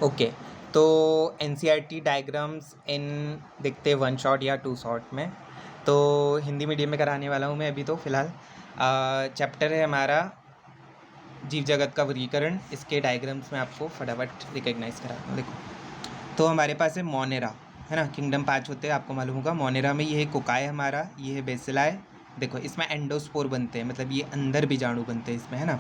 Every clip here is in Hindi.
ओके, तो एनसीईआरटी डायग्राम्स इन देखते हैं वन शॉट या टू शॉट में। तो हिंदी मीडियम में कराने वाला हूँ मैं अभी तो फ़िलहाल। चैप्टर है हमारा जीव जगत का वर्गीकरण। इसके डायग्राम्स में आपको फटाफट रिकग्नाइज कराता हूँ। देखो, तो हमारे पास है मोनेरा, है ना। किंगडम 5 होते हैं, आपको मालूम होगा। मोनेरा में ये है कोकाय हमारा, ये है बेसिलाय। देखो, इसमें एंडोस्पोर बनते हैं, मतलब ये अंदर बीजाणु बनते हैं इसमें, है ना।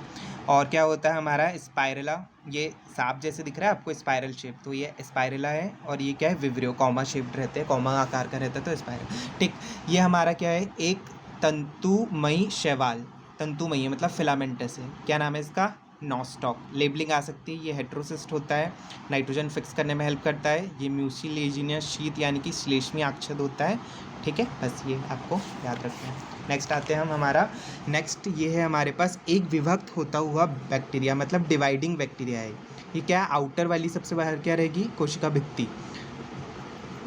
और क्या होता है हमारा स्पाइरला, ये सांप जैसे दिख रहा है आपको, स्पाइरल शेप, तो ये स्पाइरला है। और ये क्या है, विब्रियो, कॉमा शेप्ड रहते हैं, कॉमा आकार का रहता है तो स्पाइरल। ठीक, ये हमारा क्या है, एक तंतुमयी शैवाल। तंतुमयी है मतलब फिलामेंटस है। क्या नाम है इसका, नॉस्टॉक। लेबलिंग आ सकती है, ये हेट्रोसिस्ट होता है, नाइट्रोजन फिक्स करने में हेल्प करता है। ये म्यूसिलेजिनियस शीत यानी कि श्लेष्मी आक्षद होता है। ठीक है, बस ये आपको याद रखना है। नेक्स्ट आते हैं हम हमारा, नेक्स्ट ये है हमारे पास एक विभक्त होता हुआ बैक्टीरिया, मतलब डिवाइडिंग बैक्टीरिया है। ये क्या है, आउटर वाली सबसे बाहर क्या रहेगी, कोशिका भित्ति,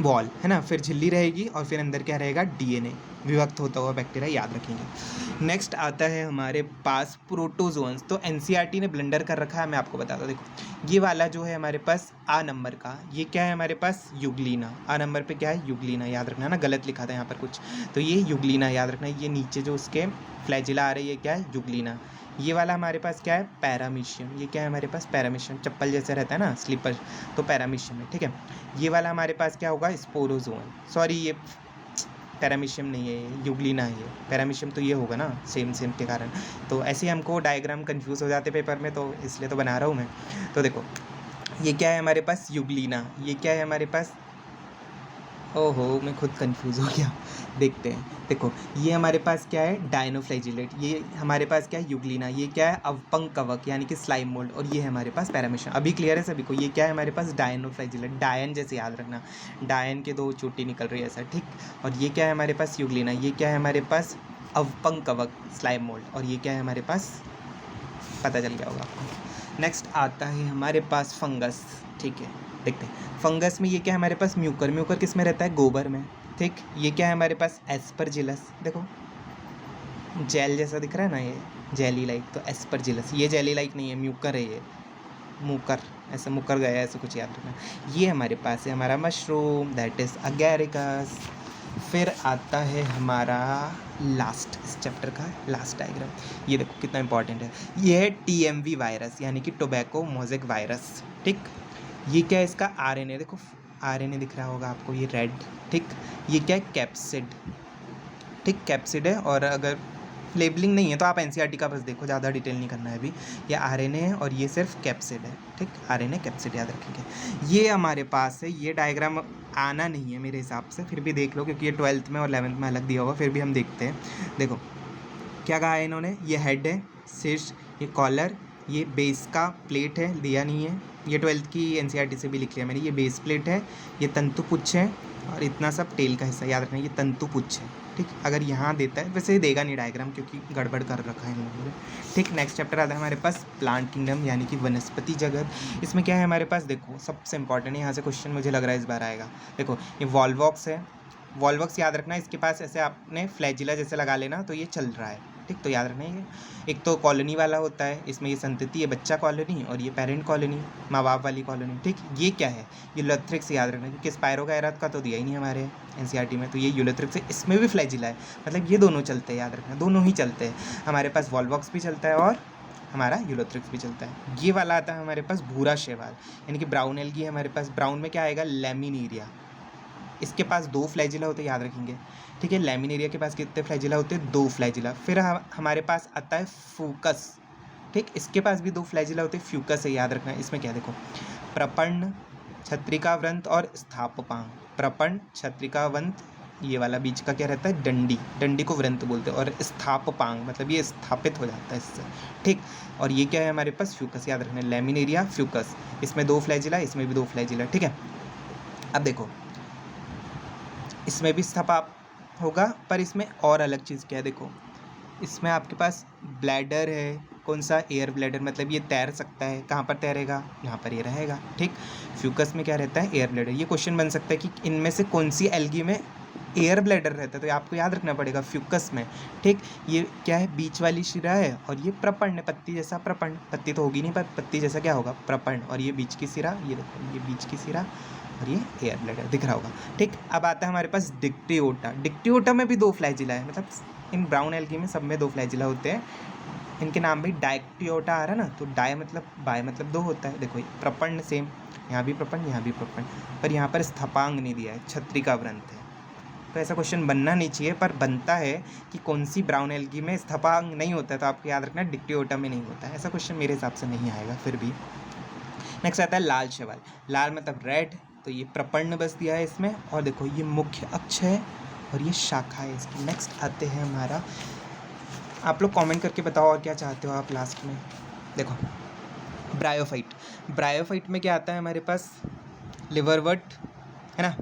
वॉल, है ना। फिर झिल्ली रहेगी और फिर अंदर क्या रहेगा, डीएनए। विभक्त होता हुआ बैक्टीरिया याद रखेंगे। नेक्स्ट आता है हमारे पास प्रोटोजोन्स। तो एनसीईआरटी ने ब्लेंडर कर रखा है, मैं आपको बताता हूँ। देखो, ये वाला जो है हमारे पास आ नंबर का, ये क्या है हमारे पास, युग्लिना। आ नंबर पे क्या है, युग्लिना, याद रखना ना, गलत लिखा था यहाँ पर कुछ, तो ये युग्लिना याद रखना। ये नीचे जो उसके फ्लैजिला आ रही है, क्या है, युग्लिना। ये वाला हमारे पास क्या है, पैरामीशियम। ये क्या है हमारे पास, पैरामीशियम, चप्पल जैसे रहता है ना, स्लीपर, तो पैरामीशियम है। ठीक है, ये वाला हमारे पास क्या होगा, स्पोरोजोन। सॉरी, ये पैरामीशियम नहीं है, ये युग्लिना है। ये पैरामीशियम तो ये होगा ना, सेम सेम के कारण। तो ऐसे ही हमको डायग्राम कंफ्यूज हो जाते पेपर में, तो इसलिए तो बना रहा हूँ मैं। तो देखो, ये क्या है हमारे पास, युग्लिना। ये क्या है हमारे पास, ओहो, मैं खुद कंफ्यूज हो गया। देखते हैं, देखो, ये हमारे पास क्या है, डायनोफ्लैजिलेट। ये हमारे पास क्या है, युग्लिना। ये क्या है, अवपंक कवक यानी कि स्लाइम मोल्ड। और ये है हमारे पास पैरामीशियम। अभी क्लियर है सभी को। ये क्या है हमारे पास, डायनोफ्लैजिलेट, डायन जैसे याद रखना, डायन के दो चोटी निकल रही है ऐसा। ठीक, और ये क्या है हमारे पास, युग्लिना। ये क्या है हमारे पास, अवपंक कवक, स्लाइम मोल्ड। और ये क्या है हमारे पास, पता चल गया होगा आपको। नेक्स्ट आता है हमारे पास फंगस। ठीक है, देखते हैं फंगस में ये क्या है हमारे पास, म्यूकर। म्यूकर किस में रहता है, गोबर में। ठीक, ये क्या है हमारे पास, एस्परजिलस। देखो, जेल जैसा दिख रहा है ना, ये जेली लाइक, तो एस्परजिलस। ये जेली लाइक नहीं है, म्यूकर है ये, मुकर, ऐसा मुकर गया ऐसा कुछ याद रखना। ये हमारे पास है हमारा मशरूम, दैट इज अगैरिकस। फिर आता है हमारा लास्ट, इस चैप्टर का लास्ट डायग्राम। ये देखो कितना इंपॉर्टेंट है। ये है टीएमवी वायरस यानी कि टोबैको मोज़ेक वायरस। ठीक, ये क्या है इसका, आरएनए। देखो, आरएनए दिख रहा होगा आपको, ये रेड। ठीक, ये क्या है, कैप्सिड। ठीक, कैप्सिड है। और अगर लेबलिंग नहीं है तो आप एनसीईआरटी का बस देखो, ज़्यादा डिटेल नहीं करना है अभी। ये आरएनए है और ये सिर्फ कैप्सिड है। ठीक, आरएनए कैप्सिड याद रखेंगे। ये हमारे पास है, ये डायग्राम आना नहीं है मेरे हिसाब से, फिर भी देख लो क्योंकि ये 12th में और 11th में अलग दिया होगा, फिर भी हम देखते हैं। देखो क्या कहा है इन्होंने, ये हेड है, शीर्ष, ये कॉलर, ये बेस का प्लेट है, दिया नहीं है। ये 12th की एनसीईआरटी से भी लिख लिया मैंने। ये बेस प्लेट है, ये तंतुपुच्छ है, और इतना सब टेल का हिस्सा याद रखना, ये तंतुपुच्छ है। ठीक, अगर यहाँ देता है, वैसे देगा नहीं डायग्राम क्योंकि गड़बड़ कर रखा है इन लोगों ने। ठीक, नेक्स्ट चैप्टर आता है हमारे पास प्लांट किंगडम यानी कि वनस्पति जगत। इसमें क्या है हमारे पास, देखो सबसे इंपॉर्टेंट है, यहाँ से क्वेश्चन मुझे लग रहा है इस बार आएगा। देखो, ये वॉल्वॉक्स है, वॉल्वॉक्स याद रखना, इसके पास ऐसे आपने फ्लैजिला जैसे लगा लेना तो ये चल रहा है। ठीक, तो याद रखना ये एक तो कॉलोनी वाला होता है, इसमें ये संतति है, बच्चा कॉलोनी, और ये पेरेंट कॉलोनी, माँ बाप वाली कॉलोनी। ठीक, ये क्या है, यूलोथ्रिक्स याद रखना, क्योंकि स्पायरोगायरा का तो दिया ही नहीं हमारे एनसीईआरटी में, तो ये यूलोथ्रिक्स है, इसमें भी फ्लैजिला है, मतलब ये दोनों चलते हैं, याद रखना दोनों ही चलते हैं। हमारे पास वॉल्वॉक्स भी चलता है और हमारा यूलोथ्रिक्स भी चलता है। ये वाला आता है हमारे पास भूरा शैवाल यानी कि ब्राउन एल्गी है हमारे पास। ब्राउन में क्या आएगा, लैमिनेरिया। इसके पास 2 फ्लैजिला होते हैं, याद रखेंगे। ठीक है, लैमिनेरिया के पास कितने फ्लैजिला होते हैं, 2 फ्लैजिला। फिर हमारे पास आता है फ्यूकस। ठीक, इसके पास भी 2 फ्लैजिला होते हैं, फ्यूकस है, याद रखना। इसमें क्या देखो, प्रपर्ण, छत्रिकावृंत और स्थापपांग। प्रपर्ण, छत्रिकावृंत, ये वाला बीच का क्या रहता है, डंडी, डंडी को वृंत बोलते हैं, और स्थापपांग मतलब ये स्थापित हो जाता है इससे। ठीक, और ये क्या है हमारे पास, फ्यूकस, याद रखना, लैमिनेरिया, फ्यूकस। इसमें 2 फ्लैजिला, इसमें भी 2 फ्लैजिला। ठीक है, अब देखो इसमें भी स्थपा होगा, पर इसमें और अलग चीज़ क्या है, देखो इसमें आपके पास ब्लैडर है, कौन सा, एयर ब्लैडर, मतलब ये तैर सकता है। कहाँ पर तैरेगा, यहाँ पर ये रहेगा। ठीक, फ्यूकस में क्या रहता है, एयर ब्लैडर। ये क्वेश्चन बन सकता है कि इनमें से कौन सी एल्गी में एयर ब्लैडर रहता है, तो आपको याद रखना पड़ेगा फ्यूकस में, ठीक। ये क्या है, बीच वाली शिरा है और ये प्रपर्ण है, पत्ती जैसा प्रपर्ण, पत्ती तो होगी नहीं पर पत्ती जैसा क्या होगा, प्रपर्ण, और ये बीच की शिरा, ये देखो ये बीच की शिरा और ये एयर ब्लैडर दिख रहा होगा, ठीक। अब आता है हमारे पास डिक्टियोटा। डिक्टियोटा में भी 2 फ्लैजिला है, मतलब इन ब्राउन एल्गी में सब में 2 फ्लैजिला होते हैं। इनके नाम भी डायक्टियोटा आ रहा है ना, तो डाय मतलब बाय मतलब 2 होता है। देखो प्रपर्ण सेम, यहाँ भी प्रपर्ण यहाँ भी प्रपर्ण, पर यहाँ पर स्थपांग नहीं दिया है, छत्री का व्रंत है। तो ऐसा क्वेश्चन बनना नहीं चाहिए, पर बनता है कि कौन सी ब्राउन एल्गी में स्थपांग नहीं होता है, तो आपको याद रखना डिक्टियोटा में नहीं होता है। ऐसा क्वेश्चन मेरे हिसाब से नहीं आएगा फिर भी। नेक्स्ट आता है लाल शैवाल। लाल मतलब रेड, तो ये प्रपर्ण बस दिया है इसमें, और देखो ये मुख्य अक्ष है और ये शाखा है इसकी। नेक्स्ट आते हैं हमारा, आप लोग कमेंट करके बताओ और क्या चाहते हो आप लास्ट में। देखो ब्रायोफाइट। ब्रायोफाइट में क्या आता है हमारे पास, लिवरवर्ट है ना।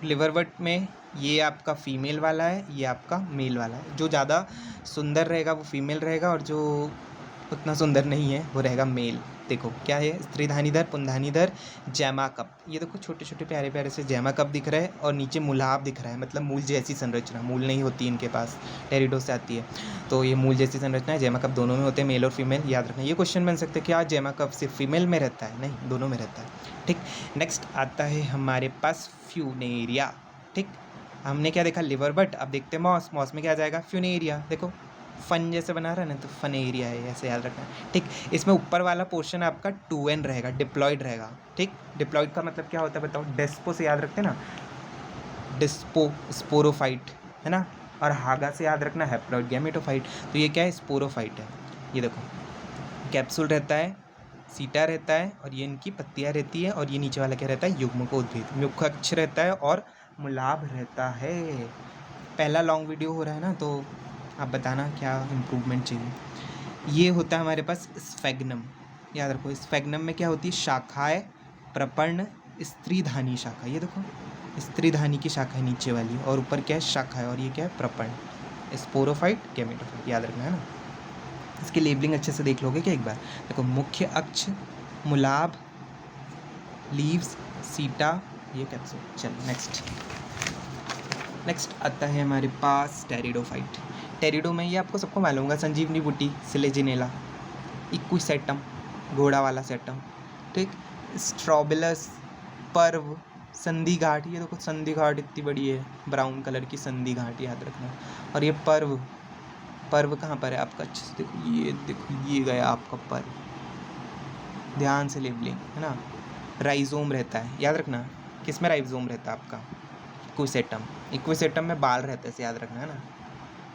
लिवरवर्ट में ये आपका फीमेल वाला है, ये आपका मेल वाला है। जो ज़्यादा सुंदर रहेगा वो फीमेल रहेगा, और जो उतना सुंदर नहीं है वो रहेगा मेल। देखो क्या है, स्त्रीधानीधर, पुंधानीधर, जैमा कप। ये देखो छोटे छोटे प्यारे प्यारे से जैमा कप दिख रहे हैं, और नीचे मूलाभ दिख रहा है, मतलब मूल जैसी संरचना। मूल नहीं होती इनके पास, टेरिडो से आती है, तो ये मूल जैसी संरचना है। जैमा कप दोनों में होते हैं, मेल और फीमेल, याद रखना। ये क्वेश्चन बन सकते हैं, क्या जैमा कप सिर्फ फीमेल में रहता है? नहीं, दोनों में रहता है, ठीक। नेक्स्ट आता है हमारे पास फ्यूनेरिया, ठीक। हमने क्या देखा, लिवर बट, अब देखते हैं मॉस। मॉस में क्या आ जाएगा, फ्यूनेरिया। देखो फन जैसे बना रहा है ना, तो फनेरिया है, ऐसे याद रखना, ठीक। इसमें ऊपर वाला पोर्शन आपका 2n रहेगा, डिप्लॉयड रहेगा, ठीक। डिप्लॉयड का मतलब क्या होता है बताओ, डेस्पो से याद रखते हैं ना, डिस्पो स्पोरोफाइट है ना, और हागा से याद रखना हैप्लॉइड गैमेटोफाइट। तो ये क्या है, स्पोरोफाइट है। ये देखो कैप्सूल रहता है, सीटा रहता है, और ये इनकी पत्तियाँ रहती है, और ये नीचे वाला क्या रहता है, युग्मकोद्भिद। मुख्य अक्ष रहता है और मूलाभ रहता है। पहला लॉन्ग वीडियो हो रहा है ना, तो आप बताना क्या इम्प्रूवमेंट चाहिए। ये होता है हमारे पास स्फेग्नम, याद रखो। स्फेग्नम में क्या होती है, शाखाएं, प्रपर्ण, स्त्रीधानी शाखा। ये देखो स्त्रीधानी की शाखा है नीचे वाली, और ऊपर क्या है, शाखा है, और ये क्या है, प्रपर्ण। स्पोरोफाइट, गैमेटोफाइट, याद रखना है ना। इसकी लेबलिंग अच्छे से देख लोगे क्या एक बार। देखो मुख्य अक्ष, मूलाभ, लीव्स, सीटा, ये कैप्सूल। चलो नेक्स्ट आता है हमारे पास टेरिडोफाइट। टेरिडो में ये आपको सबको मालूम होगा, संजीवनी बूटी, सिलेजिनेला, इक्विसेटम, घोड़ा वाला सेटम, ठीक। स्ट्रोबिलस, पर्व, संधि घाट। ये देखो संधि घाट इतनी बड़ी है, ब्राउन कलर की संधि घाट, याद रखना। और ये पर्व, पर्व कहाँ पर है आपका, अच्छे से देखो ये गया आपका पर्व, ध्यान से लेबलिंग है ना। राइजोम रहता है, याद रखना, किस में राइजोम रहता है आपका, इक्विसेटम। इक्विसेटम में बाल रहता है, इसे याद रखना है ना,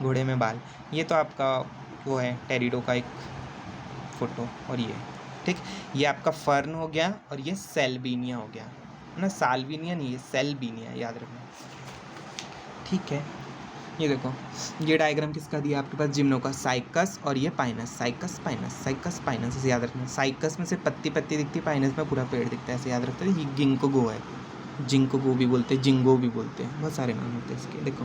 घोड़े में बाल। ये तो आपका वो है टेरिडो का एक फोटो, और ये ठीक, ये आपका फर्न हो गया, और ये सेल्बिनिया हो गया है ना, साल्विनिया नहीं, ये सेल्बिनिया, याद रखना, ठीक है। ये देखो ये डायग्राम किसका दिया आपके पास, जिम्नो का, साइकस, और ये Pinus, cycas Pinus, cycas Pinus, इसे याद रखना। साइकस में से पत्ती पत्ती दिखती है, पाइनस में पूरा पेड़ दिखता है, ऐसे याद रखते हैं। ये गिंकोगो है, जिंकोगो भी बोलते हैं, जिंगो भी बोलते हैं, बहुत सारे नाम होते हैं इसके। देखो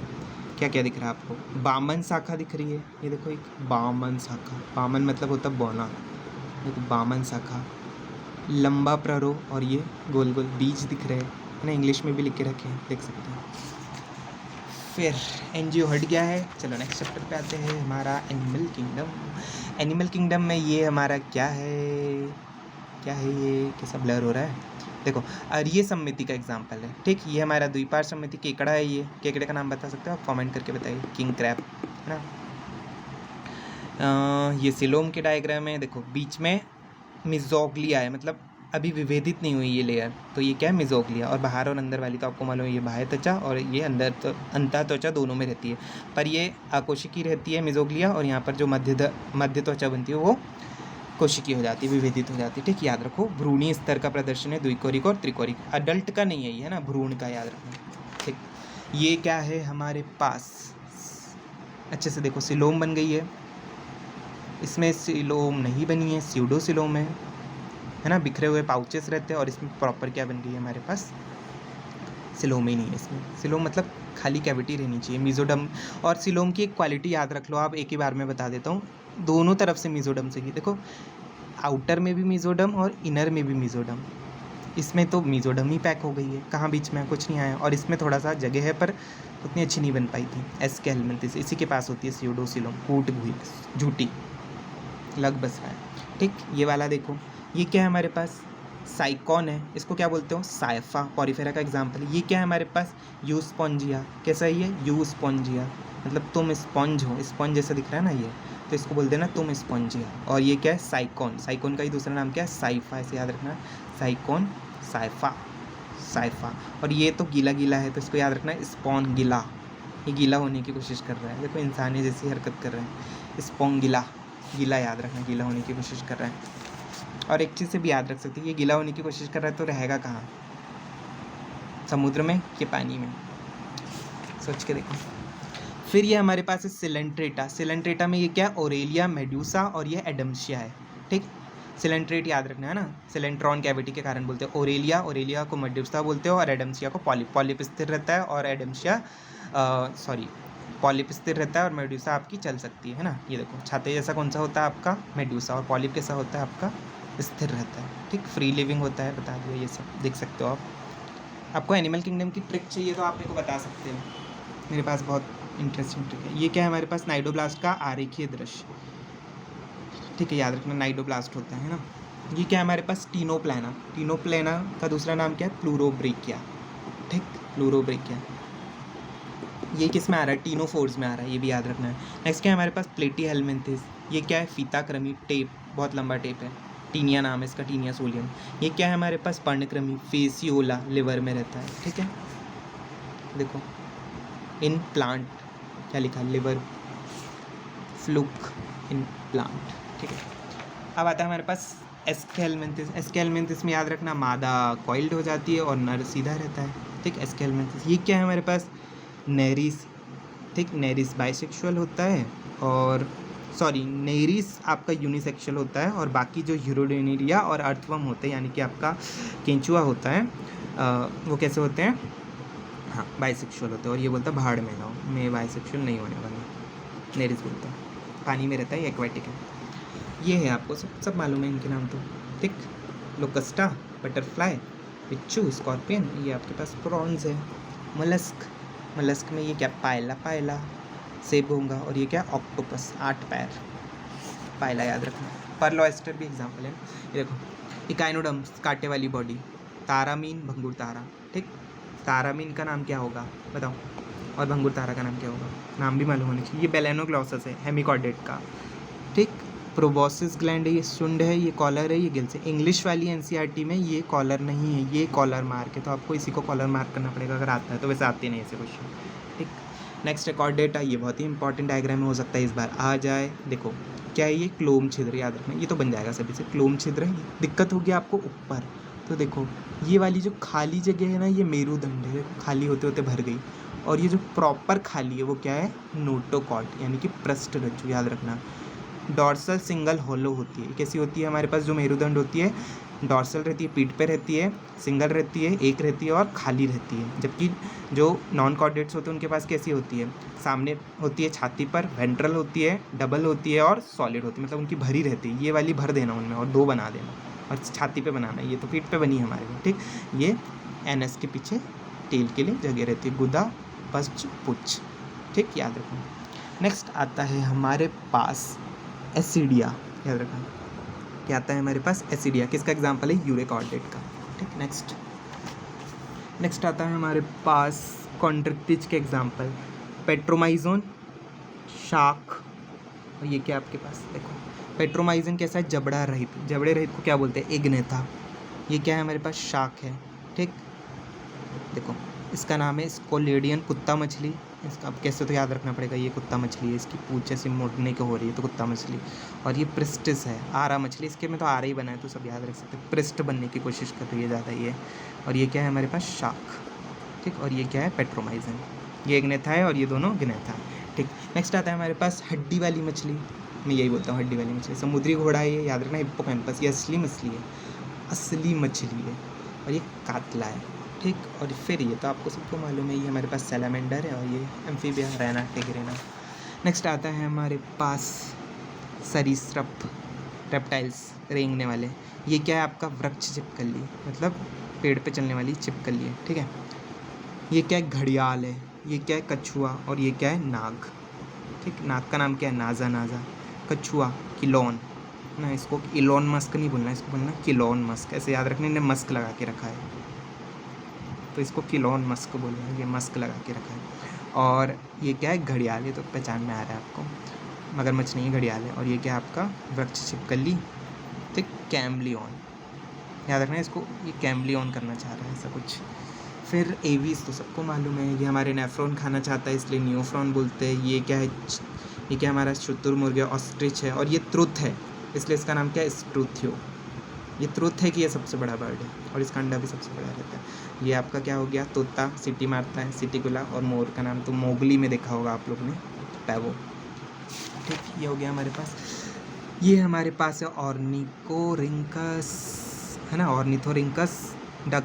क्या क्या दिख रहा है आपको, बामन शाखा दिख रही है, ये देखो एक बामन शाखा, बामन मतलब होता है बौना, देखो बामन शाखा, लंबा प्ररो, और ये गोल गोल बीज दिख रहे हैं, है ना, इंग्लिश में भी लिख के रखे हैं, देख सकते हैं। फिर एनजीओ हट गया है। चलो नेक्स्ट चैप्टर पे आते हैं, हमारा एनिमल किंगडम। एनिमल किंगडम में ये हमारा क्या है, ये कैसा ब्लर हो रहा है, देखो अरीय सम्मिति का एग्जाम्पल है, ठीक। ये हमारा द्विपार सम्मिति, केकड़ा है, ये केकड़े का नाम बता सकते हो आप, कमेंट करके बताइए, किंग क्रैब है ना। ये सिलोम के डायग्राम है, देखो बीच में मिजोग्लिया है, मतलब अभी विभेदित नहीं हुई ये लेयर, तो ये क्या है, मिजोग्लिया। और बाहर और अंदर वाली तो आपको मालूम है, ये बाह्य त्वचा और ये अंदर अंतः त्वचा दोनों में रहती है, पर ये अकोशिकी रहती है मिजोग्लिया, और यहाँ पर जो मध्य त्वचा बनती है वो कोशिकी हो जाती है, विभेदित हो जाती है, ठीक। याद रखो भ्रूणीय स्तर का प्रदर्शन है, द्विकोरिक और त्रिकोरिक, अडल्ट का नहीं है ये, है ना, भ्रूण का, याद रखना, ठीक। ये क्या है हमारे पास, अच्छे से देखो, सिलोम बन गई है, इसमें सिलोम नहीं बनी है, स्यूडो सिलोम है ना, बिखरे हुए पाउचेस रहते हैं, और इसमें प्रॉपर क्या बन गई है हमारे पास, सिलोम ही नहीं है इसमें। सिलोम मतलब खाली कैविटी रहनी चाहिए, मीजोडम। और सिलोम की एक क्वालिटी याद रख लो आप, एक ही बार में बता देता हूँ, दोनों तरफ से मीजोडम से ही, देखो आउटर में भी मीजोडम और इनर में भी मीजोडम, इसमें तो मीजोडम ही पैक हो गई है, कहाँ बीच में कुछ नहीं आया, और इसमें थोड़ा सा जगह है पर उतनी अच्छी नहीं बन पाई थी। एस के हेलमिंथिस, इसी के पास होती है स्यूडोसिलोम, कूट हुई झूठी, लग बस रहा है। ठीक, ये वाला देखो, ये क्या है हमारे पास, साइकॉन है, इसको क्या बोलते हो, साइफा, पॉरीफेरा का एग्जाम्पल है। ये क्या है हमारे पास, यूस्पोंजिया, कैसा है ये, यूस्पोंजिया, मतलब तुम स्पॉन्ज हो, स्पॉन्ज जैसा दिख रहा है ना ये, तो इसको बोलते हैं ना तुम स्पॉन्जिया। और ये क्या है, साइकॉन, साइकॉन का ही दूसरा नाम क्या है, साइफा, ऐसे याद रखना, साइकॉन, साइफा, साइफा। और ये तो गीला गीला है, तो इसको याद रखना है, स्पॉन गिला, ये गीला होने की कोशिश कर रहा है, देखो इंसानी जैसी हरकत कर रहे हैं, स्पॉन गिला, गीला याद रखना, गीला होने की कोशिश कर रहा है। और एक चीज़ से भी याद रख सकते हैं, ये गीला होने की कोशिश कर रहा है तो रहेगा कहाँ, समुद्र में कि पानी में, सोच के देखो। फिर ये हमारे पास है सिलेंट्रेटा, सिलेंट्रेटा में ये क्या है, ओरेलिया, मेड्यूसा और ये एडम्शिया है। ठीक, सिलेंट्रेट याद रखना है ना, सिलेंट्रॉन कैविटी के कारण बोलते हैं। ओरेलिया, ओरेलिया को मेड्यूसा बोलते हो, और एडम्शिया को पॉलिप, पॉलिप स्थिर रहता है, और एडम्शिया पॉलिप स्थिर रहता है, और मेड्यूसा आपकी चल सकती है ना। ये देखो छाते जैसा कौन सा होता है आपका, मेड्यूसा, और पॉलिप कैसा होता है आपका, स्थिर रहता है। ठीक, फ्री लिविंग होता है, बता दिया, ये सब देख सकते हो आप। आपको एनिमल किंगडम की ट्रिक चाहिए तो आप मेरे को बता सकते हो, मेरे पास बहुत इंटरेस्टिंग ट्रिक है। ये क्या है हमारे पास, नाइडोब्लास्ट का आरेखीय दृश्य, ठीक है, याद रखना नाइडोब्लास्ट होता है ना। ये क्या है हमारे पास, टीनोप्लाना, टीनोप्लाना का दूसरा नाम क्या है, प्लूरोब्रेकिया। ठीक, प्लूरोब्रेकिया, ये किस में आ रहा है, टीनोफोर्स में आ रहा है, ये भी याद रखना है। नेक्स्ट क्या है हमारे पास, प्लेटी हेलमिंथिस, ये क्या है, फीताक्रमी, टेप, बहुत लंबा टेप है, टीनिया नाम है इसका, टीनिया सोलियम। ये क्या है हमारे पास, पर्णक्रमी, फेसियोला, लिवर में रहता है। ठीक है, देखो इन प्लांट क्या लिखा, लिवर फ्लूक इन प्लांट। ठीक है, अब आता है हमारे पास एस्केलमेंथिस, एस्केलमेंथिस में याद रखना मादा कॉइल्ड हो जाती है और नर सीधा रहता है। ठीक, एस्केलमेंथिस। ये क्या है हमारे पास, नेरिस, ठीक, नेरिस बाइसेक्सुअल होता है, और सॉरी नेरिस आपका यूनिसेक्सुअल होता है, और बाकी जो यूरोडेनेरिया और अर्थवर्म होते हैं, यानी कि आपका केंचुआ होता है, वो कैसे होते हैं, हाँ बाइसेक्सुअल होते हैं। और ये बोलता है भाड़ में जाओ, मैं बाइसेक्सुअल नहीं होने वाला, नेरिस बोलता है, पानी में रहता है, एक्वाटिक है। ये है, आपको सब मालूम है इनके नाम तो। ठीक, लोकस्टा, बटरफ्लाई, बिच्छू, स्कॉर्पियन, ये आपके पास प्रॉन्स है। मलस्क, मलस्क में ये क्या, पायला, पायला सेब होगा, और ये क्या, ऑक्टोपस, 8 पैर, पायला याद रखना। पर्ल ऑयस्टर भी एग्जाम्पल है। ये देखो, इकाइनोडर्म्स, कांटे वाली बॉडी, तारामीन, भंगुर तारा। ठीक, तारामीन का नाम क्या होगा बताओ, और भंगुर तारा का नाम क्या होगा, नाम भी मालूम होना चाहिए। ये बेलेनोग्लॉसस है, हेमिकॉर्डेट का। ठीक, प्रोबोसिस ग्लैंड है, ये शुंड है, ये कॉलर है, ये गिल्स है। इंग्लिश वाली एनसीईआरटी में ये कॉलर नहीं है, ये कॉलर मार्क है, तो आपको इसी को कॉलर मार्क करना पड़ेगा अगर आता है तो, वैसे आते नहीं ऐसे क्वेश्चन। ठीक, नेक्स्ट कॉर्डेटा, ये बहुत ही इंपॉर्टेंट डायग्राम में हो सकता है इस बार आ जाए। देखो क्या है ये, क्लोम छिद्र, याद रखना, ये तो बन जाएगा सभी से, क्लोम छिद्र है। दिक्कत होगी आपको ऊपर, तो देखो ये वाली जो खाली जगह है ना, ये मेरुदंड है, देखो खाली होते होते भर गई। और ये जो प्रॉपर खाली है वो क्या है, नोटोकॉट, यानी कि पृष्ठ रज्जु, याद रखना। डॉर्सल सिंगल हॉलो होती है, कैसी होती है हमारे पास, जो मेरुदंड होती है डॉर्सल रहती है, पीठ पे रहती है, सिंगल रहती है, एक रहती है, और खाली रहती है। जबकि जो नॉन कॉर्डेट्स होते हैं उनके पास कैसी होती है, सामने होती है छाती पर, वेंट्रल होती है, डबल होती है, और सॉलिड होती है, मतलब उनकी भरी रहती है। ये वाली भर देना उनमें, और 2 बना देना, और छाती पे बनाना। ये तो पीठ पे बनी है हमारे को। ठीक, ये एनएस के पीछे टेल के लिए जगह रहती है, गुदा, पश्च, पुच्छ। ठीक, याद रखना। नेक्स्ट आता है हमारे पास एसिडिया, याद रखना क्या आता है हमारे पास, एसिडिया, किसका एग्जाम्पल है, यूरेकॉर्डेट का। ठीक, नेक्स्ट आता है हमारे पास कॉन्ड्रिक्टिज के एग्जाम्पल, पेट्रोमाइजोन, शाक, और ये क्या आपके पास देखो, पेट्रोमाइजन कैसा है, जबड़ा रहित, जबड़े रहित को क्या बोलते हैं, इग्नेथा। ये क्या है हमारे पास, शाक है। ठीक, देखो इसका नाम है स्कोलेडियन, कुत्ता मछली, इसका अब कैसे तो याद रखना पड़ेगा, ये कुत्ता मछली है, इसकी पूंछ ऐसी मोड़ने को हो रही है तो कुत्ता मछली। और ये प्रिस्टिस है, आरा मछली, इसके में तो आरा ही बना है तो सब याद रख सकते हैं, प्रिस्ट बनने की कोशिश कर रही है ज़्यादा ये। और ये क्या है हमारे पास, शाक। ठीक, और ये क्या है, पेट्रोमाइजन, ये इग्नेथा है, और ये दोनों गिनेथा है। ठीक, नेक्स्ट आता है हमारे पास हड्डी वाली मछली, मैं यही बोलता हूँ हड्डी वाली मछली, समुद्री घोड़ा है, ये याद रखना, हिप्पोकैम्पस, ये असली मछली है, असली मछली है। और ये कातला है। ठीक, और फिर ये तो आपको सबको मालूम है, ये हमारे पास सैलामेंडर है, और ये एम्फीबिया, रैना, टिग्रेना। नेक्स्ट आता है हमारे पास सरीसृप, रेप्टाइल्स, रेंगने वाले। ये क्या है आपका, वृक्ष छिपकली, मतलब पेड़ पे चलने वाली छिपकली है। ठीक है, ये क्या है, घड़ियाल है, ये क्या है? कछुआ। और ये क्या है? नाग। ठीक, नाग का नाम क्या है? नाजा। नाजा। कछुआ किलोन ना, इसको इलोन मस्क नहीं बोलना, इसको बोलना किलोन मस्क। ऐसे याद रखना, इन्हें मस्क लगा के रखा है तो इसको किलोन मस्क बोलना है, ये मस्क लगा के रखा है। और ये क्या है? घड़ियाल। ये तो पहचान में आ रहा है आपको, मगरमच्छ नहीं है, घड़ियाल है। और ये क्या है आपका? वृक्ष छिपकली। ठीक, कैमलियन। याद रखना इसको, ये कैमलियन करना चाह रहा है ऐसा कुछ। फिर एवीज तो सबको मालूम है, ये हमारे नेफ्रॉन खाना चाहता है इसलिए न्यूफ्रॉन बोलते हैं। ये क्या है? ये क्या हमारा? शुतुरमुर्ग है, ऑस्ट्रिच है। और ये ट्रुथ है, इसलिए इसका नाम क्या है? स्ट्रूथियो। ये ट्रुथ है कि ये सबसे बड़ा बर्ड है और इसका अंडा भी सबसे बड़ा रहता है। ये आपका क्या हो गया? तोता, सीटी मारता है, सिटिकुला। और मोर का नाम तो मोगली में देखा होगा आप लोग ने, पैवो। ठीक, ये हो गया हमारे पास। ये हमारे पास है ऑर्निकोरिंकस, है ना, ऑर्निथोरिंकस, डक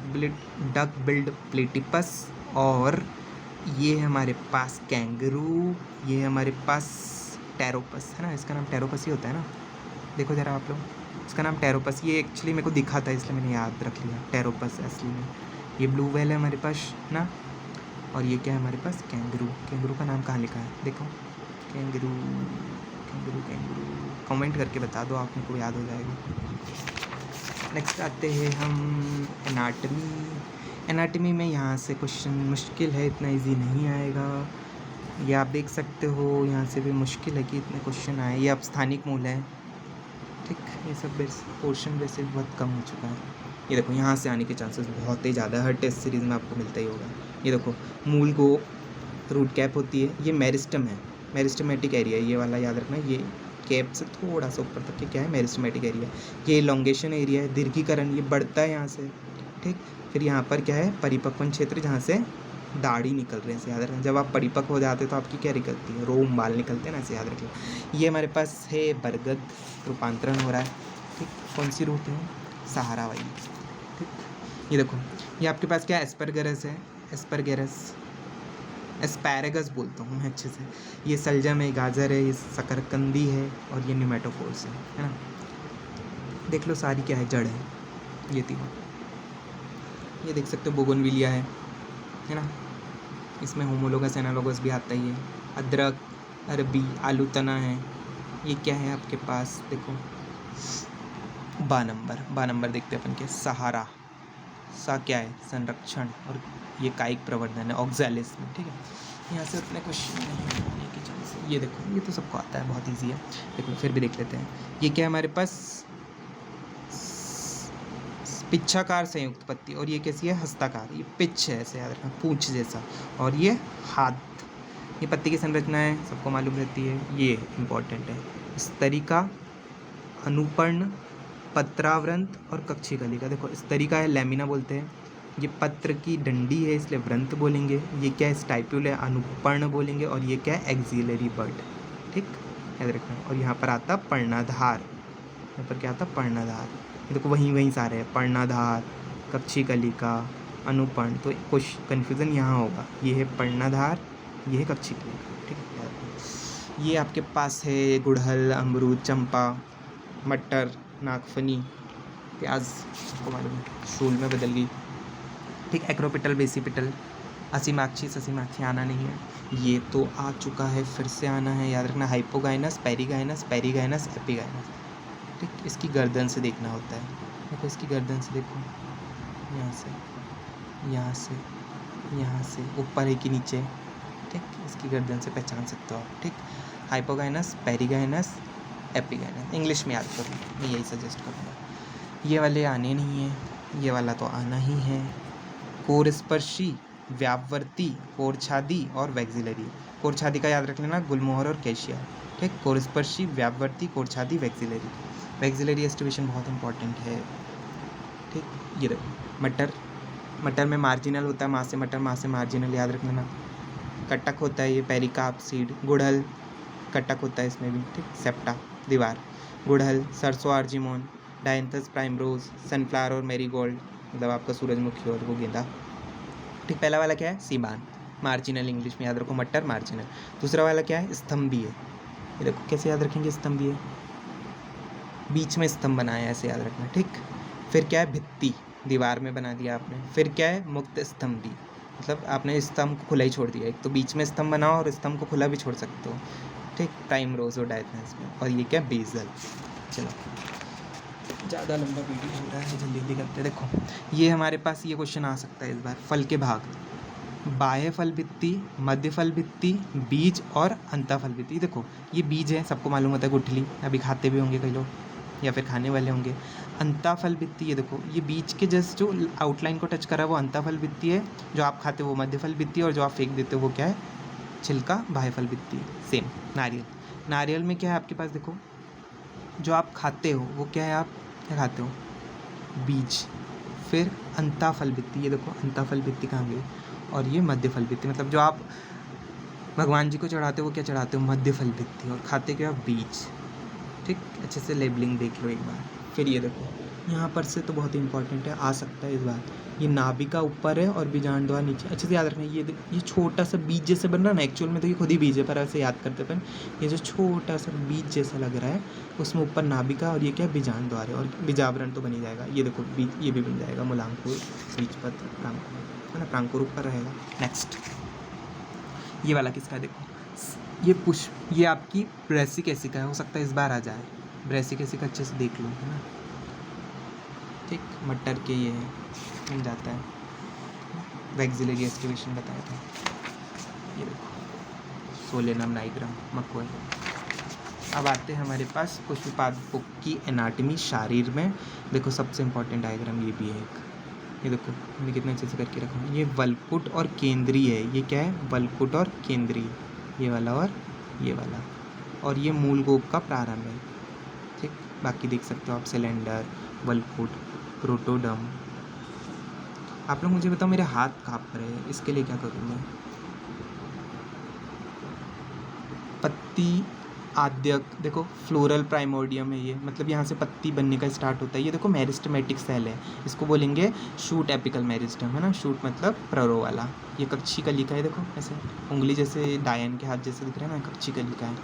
बिल्ड प्लेटिपस। और ये हमारे पास कैंगरू। ये हमारे पास टेरोपस, है ना, इसका नाम टेरोपस ही होता है ना। देखो ज़रा आप लोग, इसका नाम टेरोपस। ये एक्चुअली मेरे को दिखा था इसलिए मैंने याद रख लिया, टेरोपस असली में। ये ब्लू व्हेल है हमारे पास ना। और ये क्या है हमारे पास? कैंगरू। कैंगरू का नाम कहाँ लिखा है? देखो, कैंगरू कैंगरू कैंगरू। कमेंट करके बता दो, आप मेरे को याद हो जाएगा। नेक्स्ट आते हैं हम एनाटमी। एनाटमी में यहाँ से क्वेश्चन मुश्किल है, इतना इजी नहीं आएगा। ये आप देख सकते हो, यहाँ से भी मुश्किल है कि इतने क्वेश्चन आए। ये अब स्थानिक मूल है। ठीक, ये सब पोर्शन वैसे बहुत कम हो चुका है। ये देखो, यहाँ से आने के चांसेस बहुत ही ज़्यादा है, हर टेस्ट सीरीज़ में आपको मिलता ही होगा। ये देखो, मूल को रूट कैप होती है, ये मेरिस्टम है, मेरिस्टमेटिक एरिया है ये वाला, याद रखना। ये कैप से थोड़ा सा ऊपर तक के क्या है? Meristematic area. ये लॉन्गेशन एरिया है, दीर्घीकरण, ये बढ़ता है यहाँ से। ठीक, फिर यहाँ पर क्या है? परिपक्वन क्षेत्र, जहाँ से दाढ़ी निकल रहे हैं, ऐसे याद रखें। जब आप परिपक्व हो जाते हैं तो आपकी क्या निकलती है? रोम, बाल निकलते हैं ना, ऐसे याद रखें। ये हमारे पास है बरगद, रूपांतरण हो रहा है। ठीक, कौन सी रूट है? सहारा वाली। ठीक, ये देखो, ये आपके पास क्या? एस्परगरस है, एस्परगेरस, एस्पैरेगस बोलता हूँ मैं अच्छे से। ये सलजम है, गाजर है, ये शकरकंदी है। और ये न्यूमेटोफोर्स है ना। देख लो, सारी क्या है? जड़ है, ये तीनों। ये देख सकते हो, बोगनविलिया है ना। इसमें होमोलोगस एनालोगस भी आता ही है। अदरक, अरबी, आलू तना है। ये क्या है आपके पास? देखो, बा नंबर देखते हैं अपन के। सहारा, सा क्या है? संरक्षण। और ये कायिक प्रवर्धन है, ऑक्सैलिस में। ठीक है, यहाँ से उतने क्वेश्चन नहीं आने के चांस। ये देखो, ये तो सबको आता है, बहुत ईजी है। देखो, फिर भी देख लेते हैं। ये क्या है हमारे पास? पिच्छाकार संयुक्त पत्ती। और ये कैसी है? हस्ताकार। ये पिच है, ऐसे याद रखना, पूंछ जैसा। और ये हाथ। ये पत्ती की संरचना है, सबको मालूम रहती है, ये इम्पॉर्टेंट है। स्तरिका, अनुपर्ण, पत्रावृंत और कक्षिकलिका। देखो, स्तरिका है, लैमिना बोलते हैं। ये पत्र की डंडी है, इसलिए वृंत बोलेंगे। ये क्या है? स्टाइप्यूल है, अनुपर्ण बोलेंगे। और ये क्या है? Axillary bud. ठीक, याद रखना। और यहाँ पर आता पर्णाधार, यहाँ पर क्या आता? पर्णाधार। देखो, वहीं सारे हैं, पर्णाधार, कक्षिकलिका, अनुपर्ण। तो कुछ कन्फ्यूज़न यहाँ होगा, ये है पर्णाधार, ये है कक्षिकलिका। ठीक है, ये आपके पास है गुड़हल, अमरूद, चंपा, मटर, नागफनी, प्याज, आपको मालूम है, शूल में बदल गई। ठीक, एक्रोपिटल, बेसिपिटल, असीमाक्षी, ससीमाक्षी आना नहीं है, ये तो आ चुका है, फिर से आना है, याद रखना। Hypogynous, perigynous, perigynous, epigynous. ठीक, इसकी गर्दन से देखना होता है। देखो, इसकी गर्दन से देखो, यहाँ से, यहाँ से, यहाँ से, ऊपर है कि नीचे। ठीक, इसकी गर्दन से पहचान सकते हो आप। ठीक, हाइपोगाइनस, पेरीगाइनस, एपिगाइनस। इंग्लिश में याद करो, मैं यही सजेस्ट करूँगा। ये वाले आने नहीं हैं, ये वाला तो आना ही है। कोरस्पर्शी, व्यापवर्ती, कोरछादी और वैक्सिलरी। कोरछादी का याद रख लेना, गुलमोहर और कैशिया। ठीक, कोरस्पर्शी, व्यापवर्ती, कोरछादी, वैक्सिलरी। वैक्सिलरी एस्टिवेशन बहुत इंपॉर्टेंट है। ठीक, ये देखो, मटर में मार्जिनल होता है, माँ से मटर, माँ से मार्जिनल, याद रख लेना। कटक होता है ये, पेरिकाप सीड। गुड़हल, कटक होता है इसमें भी। ठीक, सेप्टा, दीवार। गुड़हल, सरसों, आर्जिमोन, डायंथस प्राइमरोज, सनफ्लावर और मैरीगोल्ड, मतलब आपका सूरजमुखी और वो गेंदा। ठीक, पहला वाला क्या है? सीबान, मार्जिनल, इंग्लिश में याद रखो, मटर, मार्जिनल। दूसरा वाला क्या है? स्तंभीय। ये देखो, कैसे याद रखेंगे? स्तंभीय, बीच में स्तंभ बनाया है, ऐसे याद रखना। ठीक, फिर क्या है? भित्ति, दीवार में बना दिया आपने। फिर क्या है? मुक्त स्तंभी, मतलब आपने स्तंभ को खुला ही छोड़ दिया, एक तो बीच में स्तंभ बनाओ और स्तंभ को खुला भी छोड़ सकते हो, ठीक। प्राइमरोज़ोडाइटनेस में, और ये क्या बेसल। चलो ज़्यादा लंबा वीडियो हो रहा है, जल्दी जल्दी करते। देखो ये हमारे पास ये क्वेश्चन आ सकता है इस बार, फल के भाग, बाह्य फल भित्ति, मध्य फल भित्ति, बीज और अंतः फल भित्ति। देखो ये बीज है, सबको मालूम होता है, गुठली, अभी खाते भी होंगे कई लोग या फिर खाने वाले होंगे। अंतः फल भित्ति, ये देखो ये बीज के जस्ट जो आउटलाइन को टच करा वो अंतः फल भित्ति है, जो आप खाते हो वो मध्य फल भित्ति है, और जो आप फेंक देते हो वो क्या है, छिलका, बाह्य फल भित्ति। सेम नारियल, नारियल में क्या है आपके पास, देखो जो आप खाते हो वो क्या है, आप क्या खाते हो, बीज, फिर अंतः फल भित्ति, ये देखो अंतः फल भित्ति कहाँ गई, और ये मध्य फल भित्ति, मतलब जो आप भगवान जी को चढ़ाते हो वो क्या चढ़ाते हो, मध्य फल भित्ति, और खाते क्या, बीज, ठीक। अच्छे से लेबलिंग देख लो एक बार। फिर ये देखो यहाँ पर से तो बहुत इंपॉर्टेंट है, आ सकता है इस बार, ये नाभिका ऊपर है और बीजांड द्वार नीचे। अच्छे से याद रखना, ये छोटा सा बीज जैसे बन रहा है ना, एक्चुअल में तो ये खुद ही बीज है, पर ऐसे याद करते अपन, ये जो छोटा सा बीज जैसा लग रहा है उसमें ऊपर नाभिका, और ये क्या है, बीजांड द्वार है, और बीजावरण तो बन ही जाएगा। ये देखो बीज, ये भी बन जाएगा, मूलांकुर, बीजपत्र, प्रांकुर, है ना, प्रांकुर ऊपर रहेगा। नेक्स्ट ये वाला किसका है, देखो ये पुष्प, ये आपकी ब्रैसिकेसिका है, हो सकता है इस बार आ जाए, ब्रैसिकेसिका अच्छे से देख लो, है ना, ठीक। मटर के ये है, मिल जाता है, वैक्सिलरी एस्टिवेशन बताया था। ये देखो सोलेनम नाइग्रम, मकोई। अब आते हैं हमारे पास पुष्पपादपों की एनाटमी शारीर में। देखो सबसे इम्पोर्टेंट डायग्राम ये भी है एक, ये देखो मैं कितने अच्छे से करके रखा हूँ। ये वल्कुट और केंद्रीय है, ये क्या है, वल्कुट और केंद्रीय, ये वाला और ये वाला, और ये मूल गोप का प्रारंभ है, ठीक। बाकी देख सकते हो आप, सिलेंडर, वल्कुट, प्रोटोडम। आप लोग मुझे बताओ मेरे हाथ काँप रहे हैं, इसके लिए क्या करूँ मैं, पत्ती आद्यक, देखो फ्लोरल प्राइमोर्डियम है ये, मतलब यहाँ से पत्ती बनने का स्टार्ट होता है। ये देखो मेरिस्टेमेटिक सेल है, इसको बोलेंगे शूट एपिकल मेरिस्टम, है ना, शूट मतलब प्ररो वाला। ये कच्ची कली का है, देखो ऐसे उंगली जैसे डायन के हाथ जैसे दिख रहा है ना, कच्ची कली का है।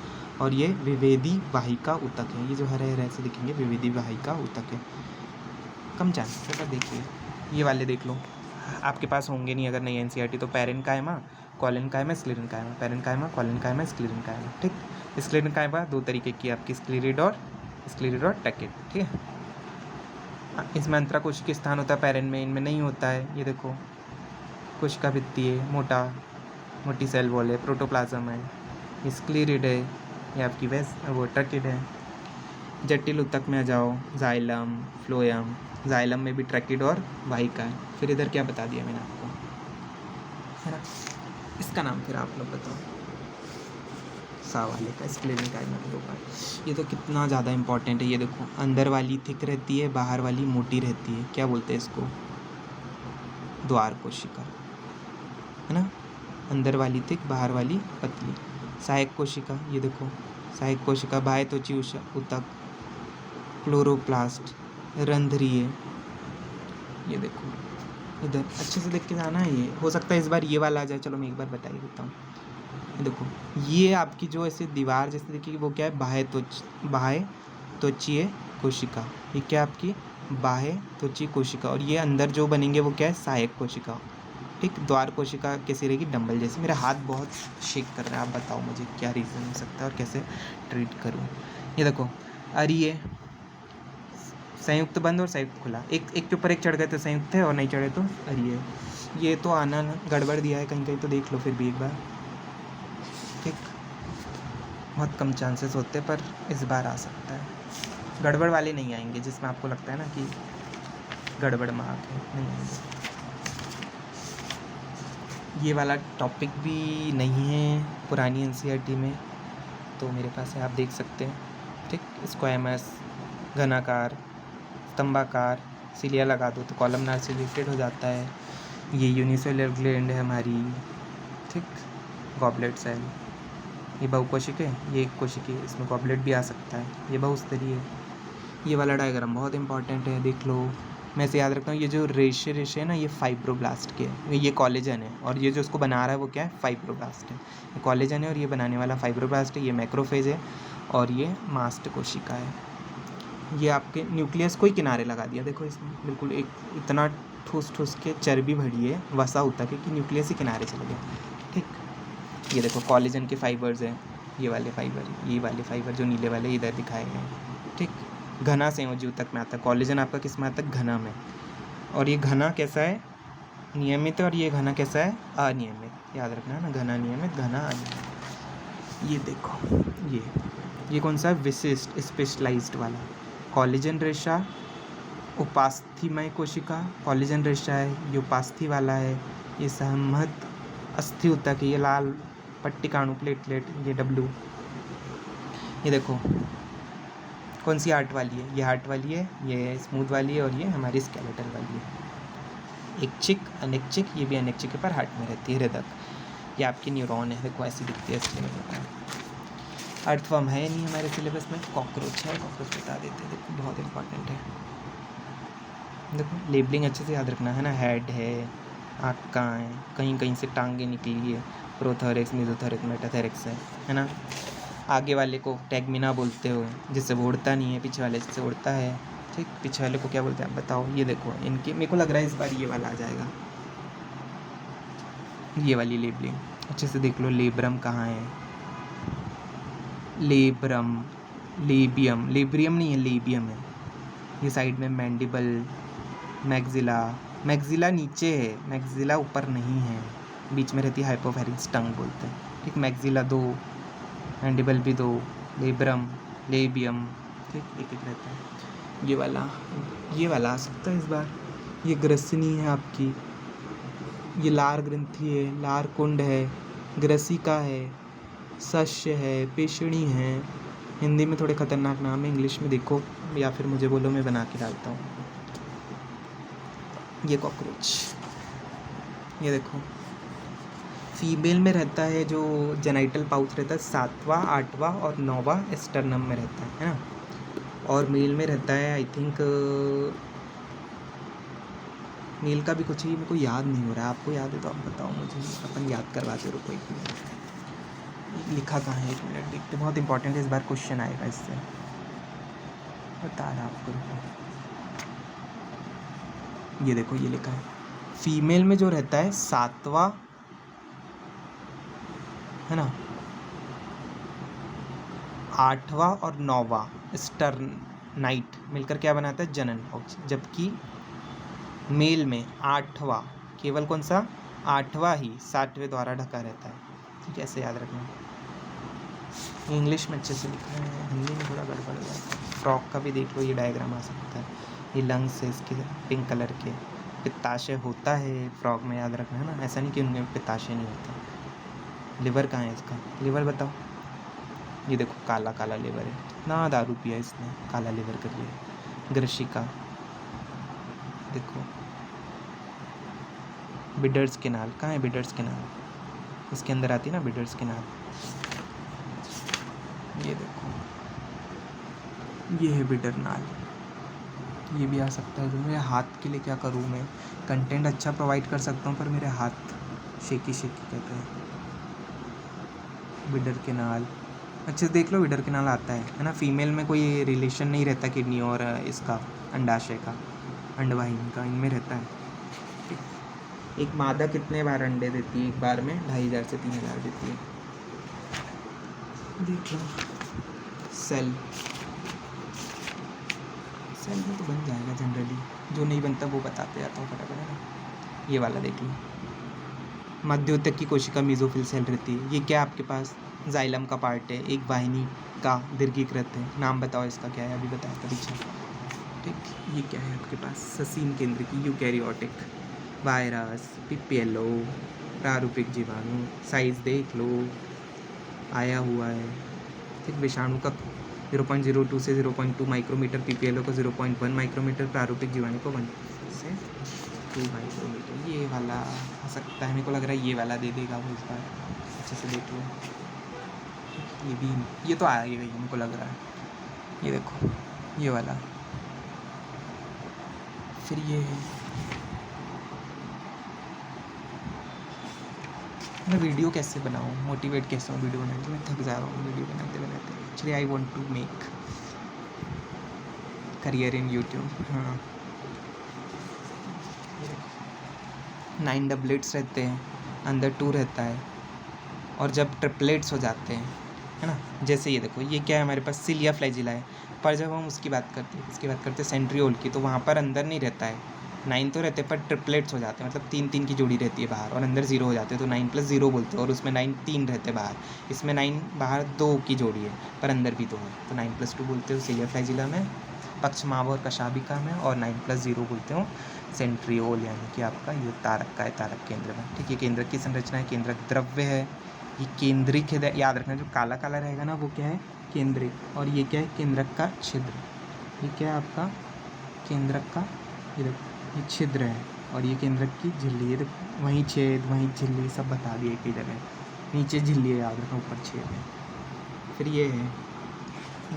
और ये विभेदी वाहिका ऊतक है, ये जो हरे हरे ऐसे दिखेंगे विभेदी वाहिका ऊतक है। कम चांस है, पर देखिए ये वाले देख लो, आपके पास होंगे नहीं, अगर नहीं एनसीईआरटी तो parenchyma, collenchyma, sclerenchyma, parenchyma, collenchyma, sclerenchyma, ठीक। स्क्लेरेन्काइमा दो तरीके की आपकी, स्क्लेरिड और टैकिड, ठीक है। इसमें अंतरा कोशिकीय स्थान होता है, पैरेन में, इनमें नहीं होता है। ये देखो कोशिका भित्ति है, मोटी सेल वॉल है, प्रोटोप्लाज्म है, ये स्क्लेरिड है, ये आपकी वो ट्रैकिड है। जटिल ऊतक में आ जाओ, जाइलम, फ्लोएम, जाइलम में भी ट्रैकिड और वाहिका है। फिर इधर क्या बता दिया मैंने आपको, है ना, इसका नाम फिर आप लोग बताओ, सा वाले का, स्क्लेरेन्काइमा के ऊपर। ये तो कितना ज़्यादा इंपॉर्टेंट है, ये देखो अंदर वाली थिक रहती है, बाहर वाली मोटी रहती है, क्या बोलते हैं इसको, द्वार कोशिका, है ना, अंदर वाली थिक, बाहर वाली पतली। सहायक कोशिका, ये देखो सहायक कोशिका, बाह्य त्वची ऊतक, क्लोरोप्लास्ट, रंध्रीय, ये देखो इधर अच्छे से देख के जाना है। ये हो सकता है इस बार ये वाला आ जाए, चलो मैं एक बार बता ही देता हूँ। ये देखो ये आपकी जो ऐसे दीवार जैसे देखिए वो क्या है, बाह्य त्वचीय कोशिका, ये क्या आपकी बाह्य त्वचीय कोशिका, और ये अंदर जो बनेंगे वो क्या है, सहायक कोशिका, ठीक। द्वार कोशिका कैसी रहेगी, डंबल जैसे। मेरा हाथ बहुत शेक कर रहा है, आप बताओ मुझे क्या रीज़न हो सकता है और कैसे ट्रीट करूँ। ये देखो अरिये, संयुक्त बंद और संयुक्त खुला, एक के ऊपर एक चढ़ गए तो संयुक्त है, और नहीं चढ़े तो अरिये। ये तो आना गड़बड़ दिया है कहीं कहीं, तो देख लो फिर भी एक बार, ठीक। बहुत कम चांसेस होते पर इस बार आ सकता है, गड़बड़ वाले नहीं आएंगे जिसमें आपको लगता है ना कि गड़बड़ मार्क है, नहीं आएंगे। ये वाला टॉपिक भी नहीं है पुरानी एनसीईआरटी में, तो मेरे पास है, आप देख सकते हैं, ठीक। स्क्वैमस, घनाकार, स्तंभाकार, सिलिया लगा दो तो कॉलमनार से रिलेटेड हो जाता है। ये यूनिसेलुलर ग्लैंड है हमारी, ठीक। गॉबलेट सेल, ये बहुकोशिक है, ये एक कोशिक है, इसमें गॉबलेट भी आ सकता है, ये बहुस्तरीय है। ये वाला डायग्राम बहुत इंपॉर्टेंट है, देख लो। मैं इसे याद रखता हूँ, ये जो रेशे है ना, ये फाइब्रोब्लास्ट के, ये कॉलेजन है, और ये जो उसको बना रहा है वो क्या है, फाइब्रोब्लास्ट है। ये कॉलेजन है और ये बनाने वाला फाइब्रोब्लास्ट है। ये मैक्रोफेज है और ये मास्ट कोशिका है। ये आपके न्यूक्लियस को ही किनारे लगा दिया, देखो इसमें बिल्कुल एक इतना ठूस ठूस के चर्बी भरी है, वसा होता है क्योंकि न्यूक्लियस ही किनारे चले गए। ठीक, ये देखो कोलेजन के फाइबर्स हैं, ये वाले फाइबर जो नीले वाले इधर दिखाए गए हैं। ठीक, घना संयोजी ऊतक में आता है कोलेजन, आपका किस में आता है, घना में। और ये घना कैसा है, नियमित है, और ये घना कैसा है, अनियमित। याद रखना ना, घना नियमित, घना अनियमित। ये देखो, ये कौन सा है, विशिष्ट स्पेशलाइज्ड वाला कोलेजन रेशा, उपास्थीमय कोशिका कोलेजन रेशा है, ये उपास्थि वाला है, ये सहमत अस्थि ऊतक है, ये लाल पट्टिकाणु प्लेटलेट, ये डब्लू। ये देखो कौन सी हार्ट वाली है, ये हार्ट वाली है, ये स्मूथ वाली है, और ये हमारी स्केलेटल वाली है। ऐच्छिक अनैच्छिक, ये भी अनैच्छिक पर हार्ट में रहती है, हृदय। ये आपकी न्यूरॉन है, देखो ऐसी दिखती है, इसलिए मैं बता। अर्थवर्म है नहीं हमारे सिलेबस में, कॉकरोच है, कॉकरोच बता देते हैं, देखो बहुत इंपॉर्टेंट है। देखो लेबलिंग अच्छे से याद रखना है ना, हेड है, आँख कहाँ है, कहीं कहीं से टांगे निकली है, प्रोथोरेक्स, मेसोथोरेक्स, मेटाथोरेक्स है ना। आगे वाले को टैगमिना बोलते हो, जिससे वो उड़ता नहीं है, पीछे वाले से उड़ता है। ठीक, पीछे वाले को क्या बोलते हैं आप बताओ। ये देखो इनके, मेरे को लग रहा है इस बार ये वाला आ जाएगा, ये वाली लेबलिंग अच्छे से देख लो। लेब्रम कहाँ है, लेब्रम, लेबियम, लेब्रियम नहीं है, लेबियम है। ये साइड में मैंडिबल, मैक्सिला, मैक्सिला नीचे है, मैक्सिला ऊपर नहीं है, बीच में रहती है, हाइपोफैरिंक्स टंग बोलते हैं। ठीक, मैक्सिला 2, मैंडिबल भी 2, लेब्रम, लेबियम, ठीक, एक एक रहता है। ये वाला आ सकता है इस बार। ये ग्रसनी है आपकी, ये लार ग्रंथि है, लार कुंड है, ग्रसिका है, सस्य है, पेशणी है। हिंदी में थोड़े खतरनाक नाम है, इंग्लिश में देखो या फिर मुझे बोलो, मैं बना के डालता हूँ। ये कॉकरोच, ये देखो फीमेल में रहता है, जो जेनाइटल पाउच रहता है 7वां, 8वां और 9वां स्टर्नम में रहता है ना। और मेल में रहता है आई थिंक, मेल का भी कुछ ही मेरे को याद नहीं हो रहा है, आपको याद है तो आप बताओ मुझे, अपन याद करवाते रुको। एक मिनट, लिखा कहाँ है, एक मिनट देखते, बहुत इंपॉर्टेंट है, इस बार क्वेश्चन आएगा इससे, बता रहा आपको। ये देखो ये लिखा है, फीमेल में जो रहता है 7वां है ना, 8वां और 9वां स्टर्नाइट मिलकर क्या बनाता है, जनन पक्ष। जबकि मेल में 8वां, केवल कौन सा, 8वां ही 7वें द्वारा ढका रहता है। ठीक है, ऐसे याद रखना। इंग्लिश में अच्छे से लिखा है, हिंदी में थोड़ा गड़बड़ है। फ्रॉक का भी देख लो, ये डायग्राम आ सकता है। ये लंग्स है इसके, पिंक कलर के, पित्ताशय होता है फ्रॉक में, याद रखना है ना, ऐसा नहीं कि उनमें पित्ताशय नहीं होता। लिवर कहाँ है इसका, लिवर बताओ। ये देखो काला काला लिवर है, ना दारू पिया इसने, काला लिवर कर लिया। ग्रशिका देखो, बिडर्स केनाल कहाँ है, बिडर्स केनाल इसके अंदर आती है ना, बिडर्स केनाल। ये देखो ये है बिडर नाल, ये भी आ सकता है। जो मेरे हाथ के लिए क्या करूँ मैं, कंटेंट अच्छा प्रोवाइड कर सकता हूँ पर मेरे हाथ शेकी कहते हैं। बिडर केनाल अच्छे से देख लो, बिडर केनाल आता है ना। फीमेल में कोई रिलेशन नहीं रहता किडनी और इसका, अंडाशय का, अंडवाहिनी का, इनमें रहता है। एक मादा कितने बार अंडे देती है, एक बार में 2500 से 3000 देती है। देख लो सेल में तो बन जाएगा जनरली, जो नहीं बनता वो बताते जाता हूँ फटाफट, है ना। ये वाला देख लो, मध्योतक की कोशिका मेसोफिल सेल रहती है। ये क्या आपके पास जाइलम का पार्ट है, एक वाहिनी का दीर्घीकृत है। नाम बताओ इसका क्या है, अभी बताया था पीछे। ठीक, ये क्या है आपके पास, ससीन केंद्र की यूकैरियोटिक, वायरस, पीपीएलओ, प्रारूपिक जीवाणु, साइज देख लो आया हुआ है। ठीक, विषाणु का 0.02 से 0.2 माइक्रोमीटर, पीपीएलओ को 0.1 माइक्रोमीटर, प्रारूपिक जीवाणु को 1 से 2 माइक्रोमीटर। ये वाला आ सकता है, मेरे को लग रहा है ये वाला दे देगा वो इस बार, अच्छे से देख लो। ये भी, ये तो आया ही मेरे को लग रहा है। ये देखो ये वाला, फिर ये मैं वीडियो कैसे बनाऊँ, मोटिवेट कैसे हूँ वीडियो बनाने के, मैं थक जा रहा हूँ वीडियो बनाते बनाते। Actually I want to make career in YouTube. हाँ, 9 डबलेट्स रहते हैं, अंदर 2 रहता है, और जब ट्रिपलेट्स हो जाते हैं, है ना, जैसे ये देखो, ये क्या है हमारे पास, सिलिया फ्लैजिला है, पर जब हम उसकी बात करते हैं सेंट्रियोल की, तो वहाँ पर अंदर नहीं रहता है, 9 तो रहते हैं पर ट्रिपलेट्स हो जाते हैं, मतलब 3-3 की जोड़ी रहती है बाहर और अंदर 0 हो जाते हैं, तो 9 + 0 बोलते हैं, और उसमें 9 3 रहते हैं बाहर, इसमें 9 बाहर 2 की जोड़ी है पर अंदर भी 2 है, तो 9 + 2 बोलते हो सिलिया फ्लैजिला में, पक्षमाव और कशाभिका में, और 9 + 0 बोलते हो सेंट्रियोल, यानी कि आपका ये तारक का है, तारक केंद्र में। ठीक है, केंद्रक की संरचना है, केंद्रक द्रव्य है, ये केंद्रिक है, याद रखना, जो काला काला रहेगा ना वो क्या है, केंद्रिक, और ये क्या है, केंद्रक का छिद्र, ये क्या है आपका केंद्रक का, ये देखो ये छिद्र है, और ये केंद्रक की झिल्ली, ये देखो वहीं छेद वहीं झिल्ली सब बता दिए एक ही जगह, नीचे झिल्ली है याद रखना, ऊपर छेद है। फिर ये है,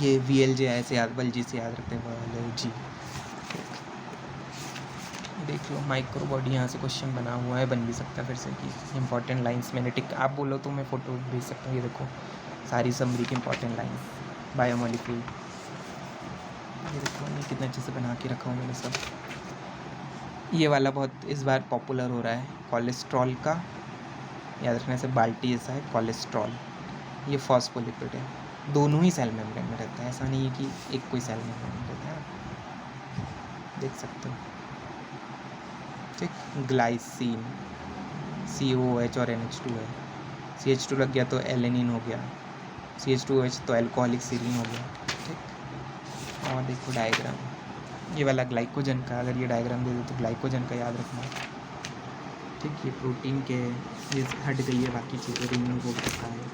ये VLJ ऐसे याद, बलजी से याद रखते हैं, VLG। देख लो माइक्रो बॉडी, यहाँ से क्वेश्चन बना हुआ है, बन भी सकता है फिर से कि इंपॉर्टेंट लाइंस मैंने टिक, आप बोलो तो मैं फ़ोटो भेज सकता हूँ, ये देखो सारी समरी की इंपॉर्टेंट लाइन, बायोमोलिक्यूल, ये देखो ये कितने अच्छे से बना के रखा हूँ मैंने सब। ये वाला बहुत इस बार पॉपुलर हो रहा है, कोलेस्ट्रॉल का, याद रखने से बाल्टी ऐसा है कोलेस्ट्रॉल, ये फॉस्फोलिपिड है, दोनों ही सेल मेम्ब्रेन में रहता है, ऐसा नहीं है कि एक कोई सेल मेम्ब्रेन में रहता है, देख सकते हो। ठीक, ग्लाइसिन COOH और NH2 है, CH2 लग गया तो एलेनिन हो गया, CH2OH तो एल्कोहलिक सीरीन हो गया। ठीक, और देखो डायग्राम, ये वाला ग्लाइकोजन का, अगर ये डायग्राम दे दो तो ग्लाइकोजन का याद रखना। ठीक, ये प्रोटीन के, ये हट गई है बाकी चीज़ें, रिमूव हो चुका है,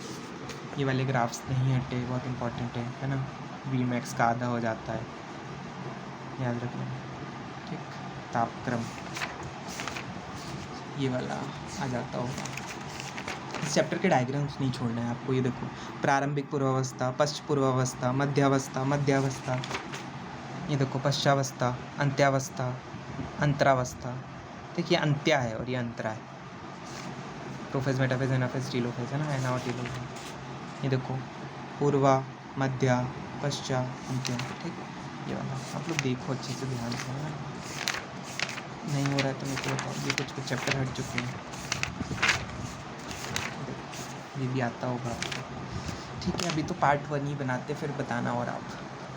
ये वाले ग्राफ्स नहीं हटे, बहुत इंपॉर्टेंट है ना, Vmax का आधा हो जाता है, याद रखना। ठीक, तापक्रम ये वाला आ जाता होगा, इस चैप्टर के डायग्राम्स नहीं छोड़ना है आपको, ये देखो प्रारंभिक पूर्वावस्था, पश्च पूर्वावस्था, मध्यावस्था, मध्यावस्था, ये देखो पश्चावस्था, अंत्यावस्था, अंतरावस्था, देखिए अंत्या है और ये अंतरा है, प्रोफेज, मेटाफेज, एनाफेज, टीलोफेज है ना, एना और टीलोफेज, ये देखो पूर्वा, मध्या, पश्चा, अंत्य। ठीक, ये वाला आप लोग देखो अच्छे से, ध्यान से, है ना, नहीं हो रहा है तो मेरे को बताओ, ये कुछ चैप्टर हट चुके हैं, ये भी आता होगा आपको। ठीक है, अभी तो पार्ट 1 ही बनाते, फिर बताना और आप।